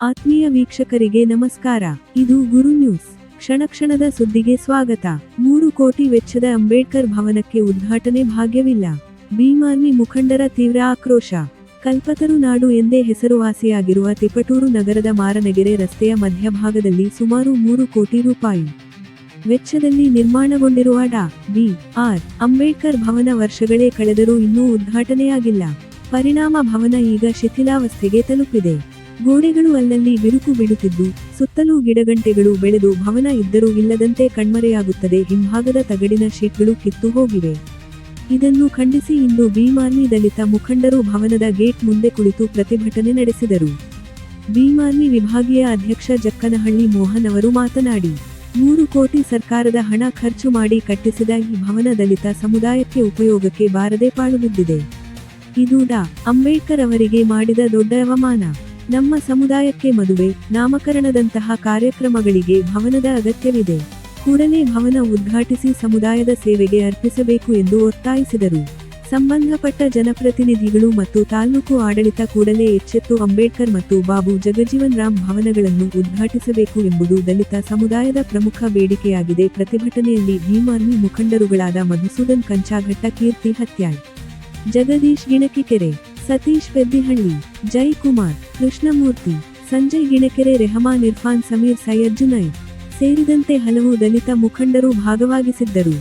ಆತ್ಮೀಯ ವೀಕ್ಷಕರಿಗೆ ನಮಸ್ಕಾರ. ಇದು ಗುರು ನ್ಯೂಸ್. ಕ್ಷಣಕ್ಷಣದ ಸುದ್ದಿಗೆ ಸ್ವಾಗತ. 3 ಕೋಟಿ ವೆಚ್ಚದ ಅಂಬೇಡ್ಕರ್ ಭವನಕ್ಕೆ ಉದ್ಘಾಟನೆ ಭಾಗ್ಯವಿಲ್ಲ. ಭೀಮಾರ್ಮಿ ಮುಖಂಡರ ತೀವ್ರ ಆಕ್ರೋಶ. ಕಲ್ಪತರು ನಾಡು ಎಂದೇ ಹೆಸರುವಾಸಿಯಾಗಿರುವ ತಿಪಟೂರು ನಗರದ ಮಾರನಗೆರೆ ರಸ್ತೆಯ ಮಧ್ಯಭಾಗದಲ್ಲಿ ಸುಮಾರು 3 ಕೋಟಿ ರೂಪಾಯಿ ವೆಚ್ಚದಲ್ಲಿ ನಿರ್ಮಾಣಗೊಂಡಿರುವ ಡಾ.ಬಿ.ಆರ್. ಅಂಬೇಡ್ಕರ್ ಭವನ ವರ್ಷಗಳೇ ಕಳೆದರೂ ಇನ್ನೂ ಉದ್ಘಾಟನೆಯಾಗಿಲ್ಲ. ಪರಿಣಾಮ ಭವನ ಈಗ ಶಿಥಿಲಾವಸ್ಥೆಗೆ ತಲುಪಿದೆ. ಗೋಡೆಗಳು ಅಲ್ಲಲ್ಲಿ ಬಿರುಕು ಬಿಡುತ್ತಿದ್ದು, ಸುತ್ತಲೂ ಗಿಡಗಂಟೆಗಳು ಬೆಳೆದು ಭವನ ಇದ್ದರೂ ಇಲ್ಲದಂತೆ ಕಣ್ಮರೆಯಾಗುತ್ತದೆ. ಹಿಂಭಾಗದ ತಗಡಿನ ಶೀಟ್ಗಳು ಕಿತ್ತು ಹೋಗಿವೆ. ಇದನ್ನು ಖಂಡಿಸಿ ಇಂದು ಭೀಮಾರ್ಮಿ ದಲಿತ ಮುಖಂಡರು ಭವನದ ಗೇಟ್ ಮುಂದೆ ಕುಳಿತು ಪ್ರತಿಭಟನೆ ನಡೆಸಿದರು. ಭೀಮಾರ್ಮಿ ವಿಭಾಗೀಯ ಅಧ್ಯಕ್ಷ ಜಕ್ಕನಹಳ್ಳಿ ಮೋಹನ್ ಅವರು ಮಾತನಾಡಿ, 3 ಕೋಟಿ ಸರ್ಕಾರದ ಹಣ ಖರ್ಚು ಮಾಡಿ ಕಟ್ಟಿಸಿದ ಈ ಭವನ ದಲಿತ ಸಮುದಾಯಕ್ಕೆ ಉಪಯೋಗಕ್ಕೆ ಬಾರದೆ ಪಾಳು ಬಿದ್ದಿದೆ. ಇದು ಡಾ. ಅಂಬೇಡ್ಕರ್ ಅವರಿಗೆ ಮಾಡಿದ ದೊಡ್ಡ ಅವಮಾನ. ನಮ್ಮ ಸಮುದಾಯಕ್ಕೆ ಮದುವೆ, ನಾಮಕರಣದಂತಹ ಕಾರ್ಯಕ್ರಮಗಳಿಗೆ ಭವನದ ಅಗತ್ಯವಿದೆ. ಕೂಡಲೇ ಭವನ ಉದ್ಘಾಟಿಸಿ ಸಮುದಾಯದ ಸೇವೆಗೆ ಅರ್ಪಿಸಬೇಕು ಎಂದು ಒತ್ತಾಯಿಸಿದರು. ಸಂಬಂಧಪಟ್ಟ ಜನಪ್ರತಿನಿಧಿಗಳು ಮತ್ತು ತಾಲೂಕು ಆಡಳಿತ ಕೂಡಲೇ ಎಚ್ಚೆತ್ತು ಅಂಬೇಡ್ಕರ್ ಮತ್ತು ಬಾಬು ಜಗಜೀವನ್ ರಾಮ್ ಭವನಗಳನ್ನು ಉದ್ಘಾಟಿಸಬೇಕು ಎಂಬುದು ದಲಿತ ಸಮುದಾಯದ ಪ್ರಮುಖ ಬೇಡಿಕೆಯಾಗಿದೆ. ಪ್ರತಿಭಟನೆಯಲ್ಲಿ ಭೀಮಾರ್ಮಿ ಮುಖಂಡರುಗಳಾದ ಮಧುಸೂದನ್ ಕಂಚಾಘಟ್ಟ, ಕೀರ್ತಿ ಹತ್ಯಾಳ್, ಜಗದೀಶ್ ಗಿಣಕಿಕೆರೆ, ಸತೀಶ್ ಪೆದ್ದಿಹಳ್ಳಿ, ಜೈಕುಮಾರ್, ಕೃಷ್ಣಮೂರ್ತಿ, ಸಂಜಯ್ ಗಿಣಕೆರೆ, ರೆಹಮಾನ್, ಇರ್ಫಾನ್, ಸಮೀರ್, ಸೈಯದ್, ಜುನೈದ್ ಸೇರಿದಂತೆ ಹಲವು ದಲಿತ ಮುಖಂಡರು ಭಾಗವಹಿಸಿದ್ದರು.